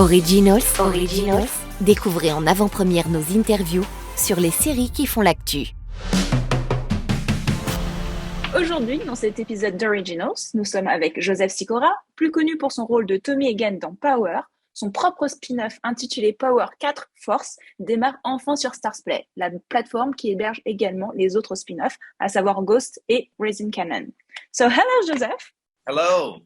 Originals. Découvrez en avant-première nos interviews sur les séries qui font l'actu. Aujourd'hui, dans cet épisode d'Originals, nous sommes avec Joseph Sikora, plus connu pour son rôle de Tommy Egan dans Power. Son propre spin-off intitulé Power 4 Force démarre enfin sur Starzplay, la plateforme qui héberge également les autres spin-offs, à savoir Ghost et Raising Cannon. So, hello, Joseph. Hello.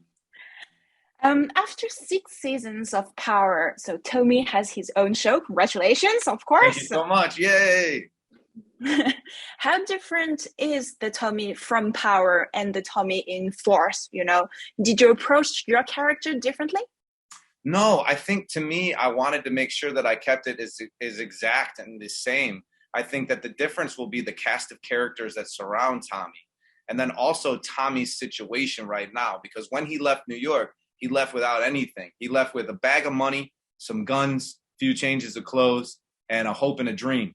After 6 seasons of Power, so Tommy has his own show. Congratulations, of course. Thank you so much. Yay. How different is the Tommy from Power and the Tommy in Force? You know, did you approach your character differently? No, I think to me, I wanted to make sure that I kept it as exact and the same. I think that the difference will be the cast of characters that surround Tommy. And then also Tommy's situation right now, because when he left New York, he left without anything. He left with a bag of money, some guns, few changes of clothes, and a hope and a dream.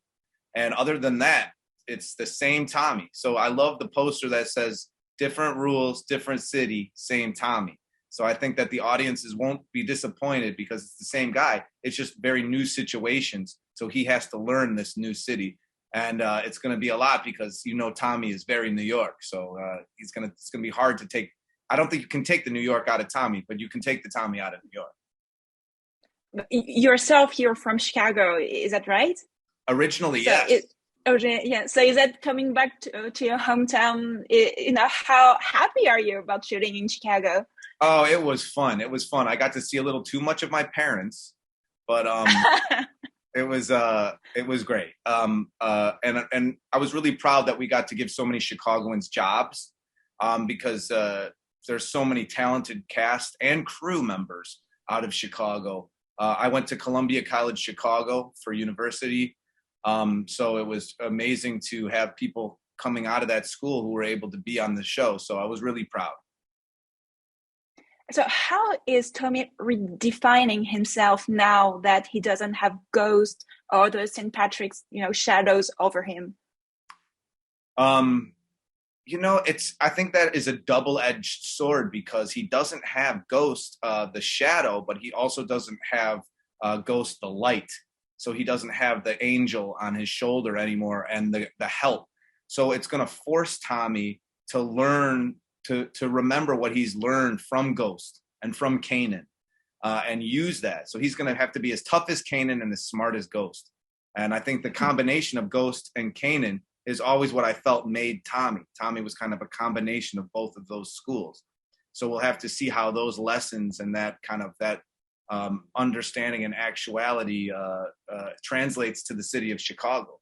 And other than that, it's the same Tommy. So I love the poster that says different rules, different city, same Tommy. So I think that the audiences won't be disappointed because it's the same guy. It's just very new situations. So he has to learn this new city. And it's going to be a lot because, you know, Tommy is very New York. So it's going to be hard to take. I don't think you can take the New York out of Tommy, but you can take the Tommy out of New York. Yourself, you're from Chicago, is that right? Originally, so yes. So is that coming back to your hometown? You know, how happy are you about shooting in Chicago? Oh, it was fun. It was fun. I got to see a little too much of my parents, but it was great. And I was really proud that we got to give so many Chicagoans jobs because there's so many talented cast and crew members out of Chicago. I went to Columbia College Chicago for university. So it was amazing to have people coming out of that school who were able to be on the show. So I was really proud. So how is Tommy redefining himself now that he doesn't have Ghost or the St. Patrick's, shadows over him? I think that is a double-edged sword because he doesn't have Ghost, the shadow, but he also doesn't have Ghost, the light. So he doesn't have the angel on his shoulder anymore and the help. So it's going to force Tommy to learn, to remember what he's learned from Ghost and from Kanan and use that. So he's going to have to be as tough as Kanan and as smart as Ghost. And I think the combination of Ghost and Kanan is always what I felt made Tommy. Tommy was kind of a combination of both of those schools. So we'll have to see how those lessons and that kind of understanding and actuality translates to the city of Chicago.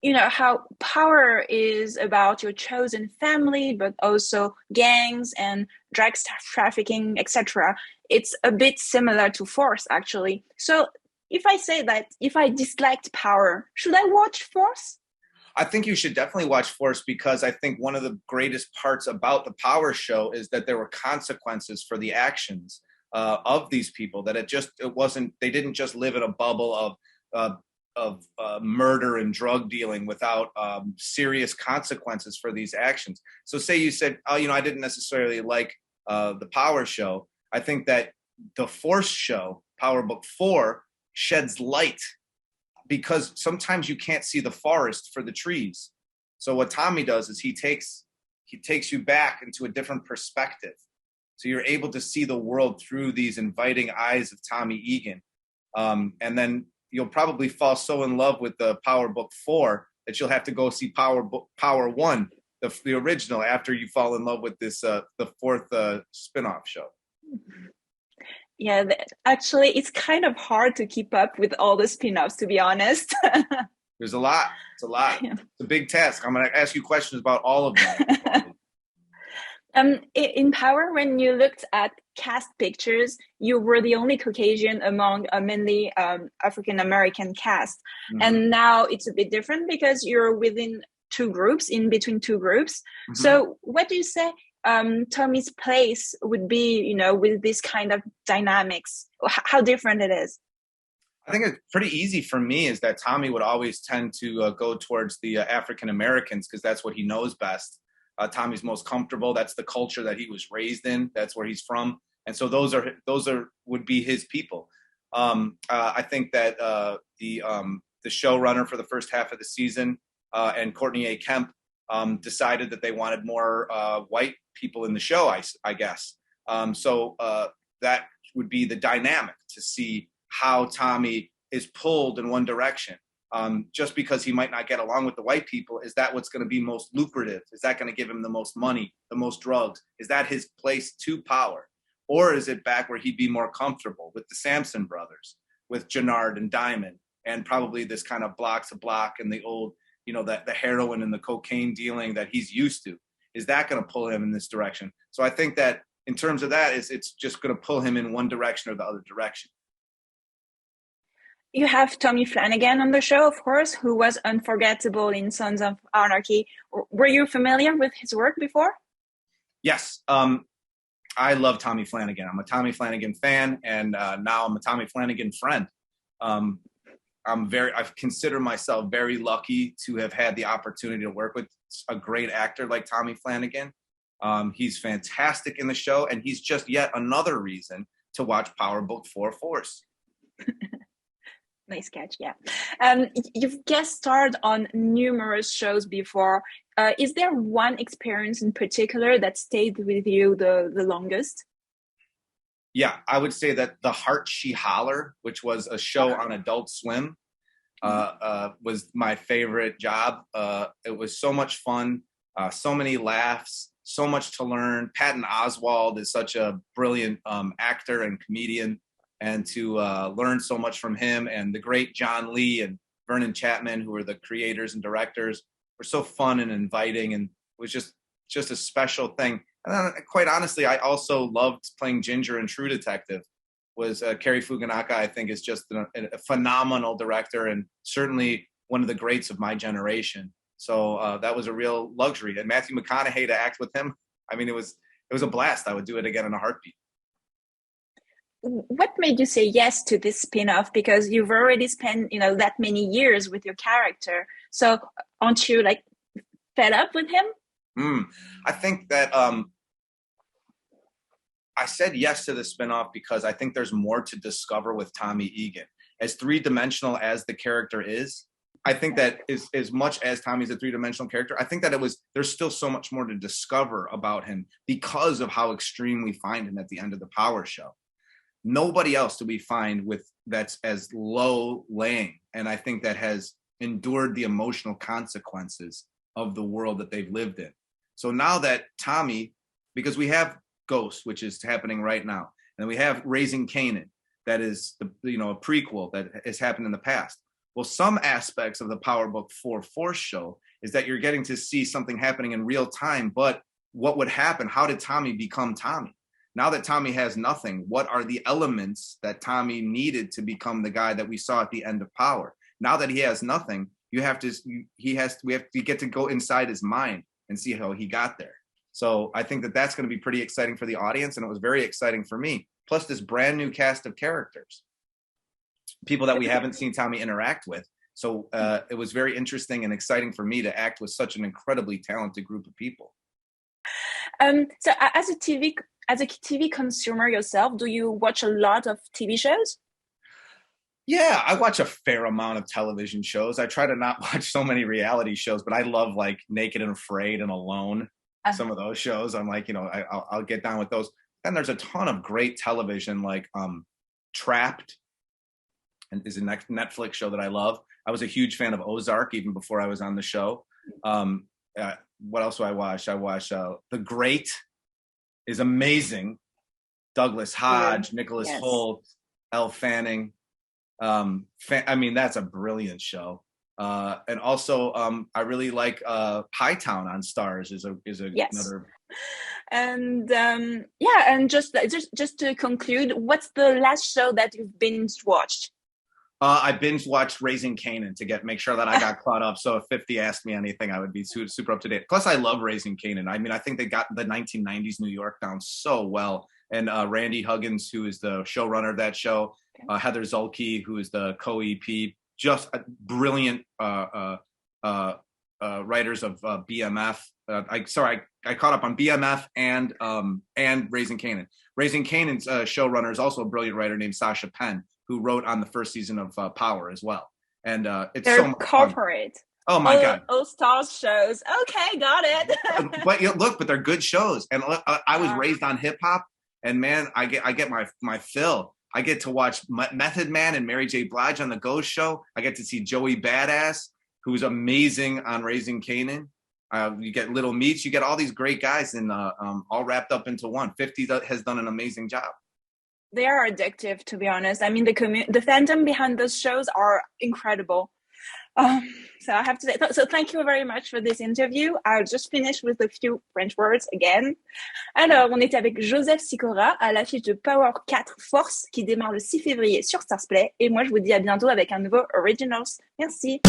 You know, how Power is about your chosen family, but also gangs and drug trafficking, etc. It's a bit similar to Force, actually. So if I say that, if I disliked Power, should I watch Force? I think you should definitely watch Force because I think one of the greatest parts about the Power show is that there were consequences for the actions of these people, that they didn't just live in a bubble of murder and drug dealing without serious consequences for these actions. So say you said, I didn't necessarily like the Power show. I think that the Force show, Power Book 4, sheds light because sometimes you can't see the forest for the trees. So what Tommy does is he takes you back into a different perspective. So you're able to see the world through these inviting eyes of Tommy Egan. And then you'll probably fall so in love with the Power Book 4 that you'll have to go see Power 1, the original, after you fall in love with this the fourth spin-off show. Yeah, actually, it's kind of hard to keep up with all the spin-offs, to be honest. There's a lot. It's a lot. Yeah. It's a big task. I'm going to ask you questions about all of them. In Power, when you looked at cast pictures, you were the only Caucasian among a mainly African-American cast. Mm-hmm. And now it's a bit different because you're in between two groups. Mm-hmm. So what do you say Tommy's place would be, with this kind of dynamics? How different it is? I think it's pretty easy for me is that Tommy would always tend to go towards the African Americans because that's what he knows best. Tommy's most comfortable. That's the culture that he was raised in. That's where he's from. And so those would be his people. I think that the showrunner for the first half of the season and Courtney A. Kemp decided that they wanted more white people in the show, I guess. So that would be the dynamic to see how Tommy is pulled in one direction. Just because he might not get along with the white people, is that what's going to be most lucrative? Is that going to give him the most money, the most drugs? Is that his place to power? Or is it back where he'd be more comfortable with the Sampson brothers, with Jannard and Diamond, and probably this kind of block to block and the old, the heroin and the cocaine dealing that he's used to? Is that going to pull him in this direction? So I think that in terms of that, it's just going to pull him in one direction or the other direction. You have Tommy Flanagan on the show, of course, who was unforgettable in Sons of Anarchy. Were you familiar with his work before? Yes. I love Tommy Flanagan. I'm a Tommy Flanagan fan, and now I'm a Tommy Flanagan friend. I consider myself very lucky to have had the opportunity to work with a great actor like Tommy Flanagan. He's fantastic in the show, and he's just yet another reason to watch Power Book 4 Force. Nice catch, yeah. You've guest starred on numerous shows before. Is there one experience in particular that stayed with you the longest? Yeah, I would say that The Heart She Holler, which was a show on Adult Swim, was my favorite job. It was so much fun, so many laughs, so much to learn. Patton Oswalt is such a brilliant actor and comedian, and to learn so much from him, and the great John Lee and Vernon Chapman, who were the creators and directors, were so fun and inviting, and it was just a special thing. And then, quite honestly, I also loved playing Ginger in True Detective. Cary Fukunaga, I think, is just a phenomenal director, and certainly one of the greats of my generation. So that was a real luxury. And Matthew McConaughey, to act with him, I mean, it was a blast. I would do it again in a heartbeat. What made you say yes to this spin-off? Because you've already spent, that many years with your character. So aren't you fed up with him? I think that I said yes to the spinoff because I think there's more to discover with Tommy Egan. As three-dimensional as the character is, I think that as much as Tommy's a three-dimensional character, I think that there's still so much more to discover about him because of how extreme we find him at the end of the Power show. Nobody else do we find that's as low-laying, and I think that has endured the emotional consequences of the world that they've lived in. So now that Tommy, because we have Ghost, which is happening right now, and we have Raising Kanan, that is a prequel that has happened in the past. Well, some aspects of the Power Book 4 Force show is that you're getting to see something happening in real time, but what would happen? How did Tommy become Tommy? Now that Tommy has nothing, what are the elements that Tommy needed to become the guy that we saw at the end of Power? Now that he has nothing, we have to get to go inside his mind and see how he got there. So I think that that's going to be pretty exciting for the audience, and it was very exciting for me. Plus this brand new cast of characters, people that we haven't seen Tommy interact with. So it was very interesting and exciting for me to act with such an incredibly talented group of people. So as a TV consumer yourself, do you watch a lot of TV shows? Yeah, I watch a fair amount of television shows. I try to not watch so many reality shows, but I love Naked and Afraid and Alone. Some of those shows, I'm I'll get down with those. Then there's a ton of great television Trapped, and is a Netflix show that I love. I was a huge fan of Ozark even before I was on the show. What else do I watch? I watch The Great is amazing. Douglas Hodge, Nicholas Hoult, Elle Fanning. That's a brilliant show. And also, I really like Hightown on Starz is another. And and just to conclude, what's the last show that you've binge watched? I binge watched Raising Kanan to make sure that I got caught up. So if 50 asked me anything, I would be super up to date. Plus, I love Raising Kanan. I think they got the 1990s New York down so well. And Randy Huggins, who is the showrunner of that show, Heather Zulke, who is the co-EP, just a brilliant writers of BMF. I caught up on BMF and Raising Kanan. Raising Kanan's showrunner is also a brilliant writer named Sasha Penn, who wrote on the first season of Power as well. And it's so much corporate. Fun. Oh my God! All Stars shows. Okay, got it. But they're good shows. And look, I was raised on hip hop, and man, I get my fill. I get to watch Method Man and Mary J. Blige on the Ghost Show. I get to see Joey Badass, who's amazing on Raising Kanan. You get Little Meats. You get all these great guys, and all wrapped up into one. 50 has done an amazing job. They are addictive, to be honest. I mean, the fandom behind those shows are incredible. So I have to say, so thank you very much for this interview. I'll just finish with a few French words again. Alors, on était avec Joseph Sikora à l'affiche de Power 4 Force qui démarre le 6 février sur Starzplay. Et moi, je vous dis à bientôt avec un nouveau Originals. Merci.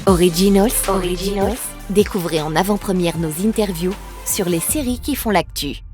Originals. Découvrez en avant-première nos interviews sur les séries qui font l'actu.